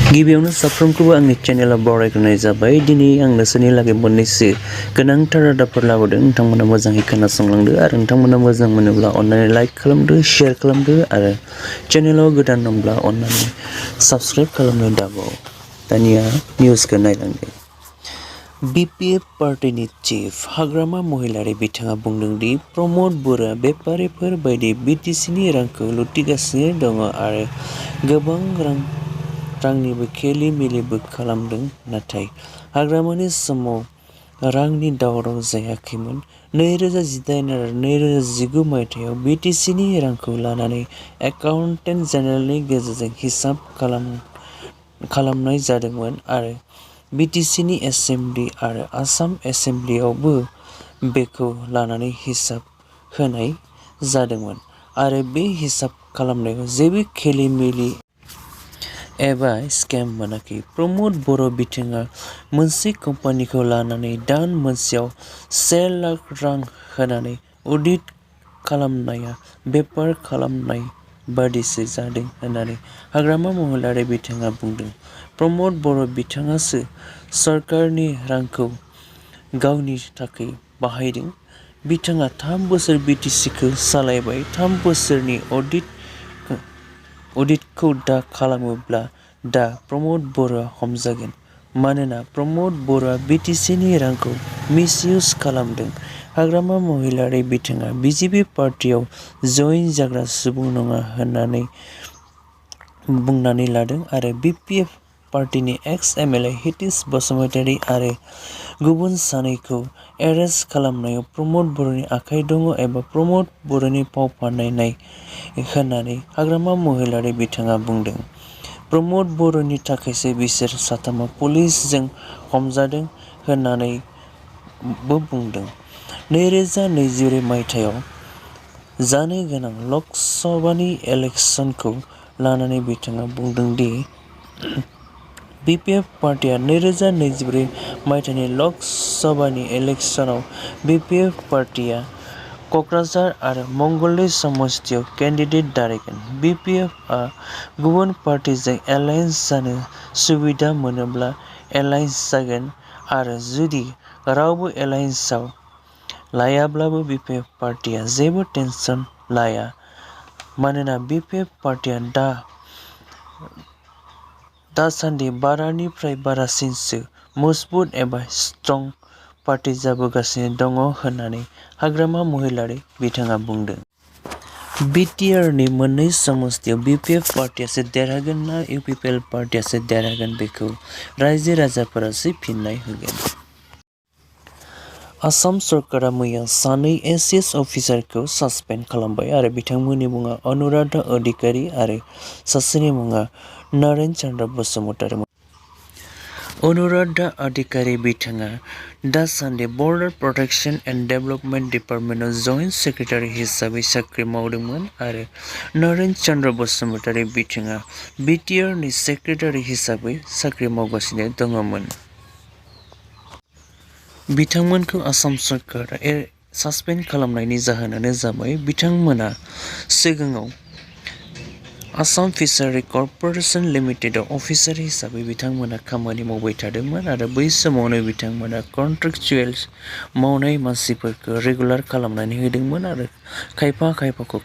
गिबियावनो साफ्रोमखौबो आंनि चेनेलाव बरायग्रोनाय जाबाय। दिनै आं नोंसोरनि लागै मोननैसो गोनांथार रादाबफोर लाबोदों। नोंथांमोना मोजाङै खोनासंलांदो आरो नोंथांमोना मोजां मोनोब्ला अन्नानै लाइक खालामदो, शेयार खालामदो आरो चेनेलाव गोदान दंब्ला अन्नानै साबस्क्राइब खालामनो दाबाव। दानिया निउसखौ नायलांदो। बिपिएफ पार्टीनि चिफ हाग्रामा महिलारी बिथाङा बुंदों दि प्रमद बर'आ बेपारिफोर बायदि बिटिसिनि रांखौ लुथिगासिनो दङ आरो गोबां रांनिबो खेलि-मेलिबो खालामदों। नाथाय हाग्रामानि समाव रांनि दावराव जायाखैमोन। 2018 आरो 2019 मायथाइयाव बिटिसिनि रांखौ लानानै एकाउन्टेन्ट जेनेरेलनि गेजेरजों हिसाब खालामनाय जादोंमोन आरो बिटिसिनि एसेम्बलि आरो आसाम एसेम्बलियावबो बेखौ लानानै हिसाब होनाय जादोंमोन आरो बे हिसाब खालामनायाव जेबो खेलि-मेलि एबा स्केम मोनाखै। प्रमद बर' बिथाङा मोनसे कम्पानिखौ लानानै दान मोनसेयाव 1 लाख रां होनानै अडिट खालामनाया बेपार खालामनाय बादिसो जादों होननानै हाग्रामा महिलारी बिथाङा बुंदों। प्रमद बर' बिथाङासो सरकारनि रांखौ गावनि थाखाय बाहायदों। बिथाङा 3 बोसोर बिटिसिखौ सालायबाय। 3 बोसोरनि अडिटखौ दा खालामोब्ला दा प्रमद बर'आ हमजागोन। मानोना प्रमद बर'आ बिटिसिनि रांखौ मिसइउज खालामदों। हाग्रामा महिलारी बिथाङा बिजेपि पार्टीआव जइन जाग्रा सुबुं नङा होननानै बुंनानै लादों आरो बिपिएफ पार्टीनि एक्स-एमएलए हितेश बसुमतारी आरो गुबुन सानैखौ एरेस्ट खालामनायाव प्रमद बर'नि आखाइ दङ एबा प्रमद बर'नि फाव फान्दायनाय होननानै हाग्रामा महिलारी बिथाङा बुंदों। प्रमद बर'नि थाखायसो बिसोर साथामा पुलिसजों हमजादों होननानैबो बुंदों। 2024 मायथाइयाव जानो गोनां लक सभानि इलेक्सनखौ लानानै बिथाङा बुंदों दि बिपिएफ पार्टीआ 2024 मायथाइनि लक सभानि इलेक्सनाव बिपिएफ पार्टीआ कक्राझार आरो मंगलदै समस्तियाव केन्डिडेट दारायगोन। बिपिएफआ गुबुन पार्टीजों एलायन्स जानो सुबिदा मोनोब्ला एलायन्स जागोन आरो जुदि रावबो एलायन्सआव लायाब्लाबो बिपिएफ पार्टीआ जेबो टेनसन लाया। मानोना बिपिएफ पार्टीआ दासान्दि बारानिफ्राय बारासिनसो मजबुत एबा स्ट्रं पार्टी जाबोगासिनो दङ होननानै हाग्रामा महिलारी बिथाङा बुंदों। बिटिआरनि मोननै समस्तियाव बिपिएफ पार्टीआसो देरहागोन ना इउपिपिएल पार्टीआसो देरहागोन बेखौ रायजो-राजाफोरासो फिन्नाय होगोन। आसाम सरकारा मैया 2 एसिएस अफिसारखौ सासपेन्ड खालामबाय आरो बिथांमोननि मुङा अनुराधा अधिकारी आरो सासेनि मुङा नरेन चन्द्र बसुमतारी। अनुराधा अधिकारी बिथाङा दासान्दि बर्डार प्रटेक्शन एन्ड डेभेलपमेन्ट डिपार्टमेन्टआव जइन्ट सेक्रेटारि हिसाबै साख्रि मावदोंमोन आरो नरेन चन्द्र बसुमतारी बिथाङा बिटिआरनि सेक्रेटारि हिसाबै साख्रि मावगासिनो दङमोन। बिथांमोनखौ आसाम सरकारा सासपेन्ड खालामनायनि जाहोनानो जाबाय बिथांमोना सिगाङाव आसाम फिसारि कर्परेसन लिमिटेडआव अफिसार हिसाबै बिथांमोना खामानि मावबाय थादोंमोन आरो बै समावनो बिथांमोना कन्ट्रेक्चुएल मावनाय मानसिफोरखौ रेगुलार खालामनानै होदोंमोन आरो खायफाखौ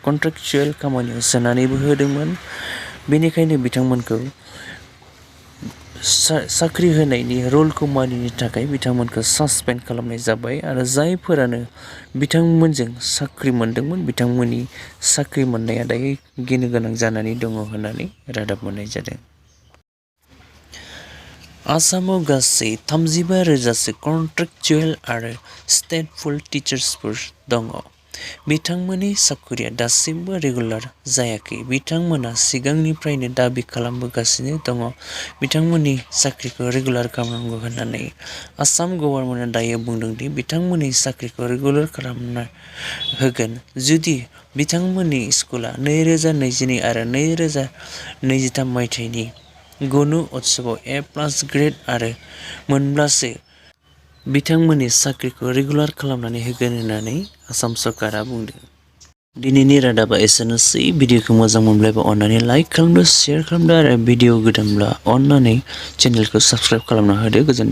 कन्ट्रेक्चुएल खामानियाव सोनानैबो होदोंमोन। बेनिखायनो बिथांमोनखौ साख्रि होनायनि रुलखौ मानिनो थाखाय बिथांमोनखौ सासपेन्ड खालामनाय जाबाय आरो जायफोरानो बिथांमोनजों साख्रि मोनदोंमोन बिथांमोननि साख्रि मोननाया दायो गिनो गोनां जानानै दङ होननानै रादाब मोननाय जादों। आसामाव गासै 35,000सो कन्ट्रेक्चुएल आरो स्टेटफुल टिचार्सफोर दङ। बिथांमोननि साख्रिया दासिमबो रेगुलार जायाखै। बिथांमोना सिगांनिफ्रायनो दाबि खालामबोगासिनो दङ बिथांमोननि साख्रिखौ रेगुलार खालामनांगौ होननानै। आसाम गभर्नमेन्टआ दायो बुंदों दि बिथांमोननि साख्रिखौ रेगुलार खालामना होगोन जुदि बिथांमोननि स्कुला 2022 आरो 2023 मायथाइनि गनु उत्सबआव A+ ग्रेड आरो मोनब्लासो बिथांमोननि साख्रिखौ रेगुलार खालामनानै होगोन होननानै आसाम सरकारा बुंदों। दिनैनि रादाबा एसेनोसै। भिडिअखौ मोजां मोनब्ला अन्नानै लाइक खालामदो, शेयार खालामदो आरो भिडिअ गोदानब्ला अन्नानै चेनेलखौ साबस्क्राइब खालामना होदो। गोजोन्थों।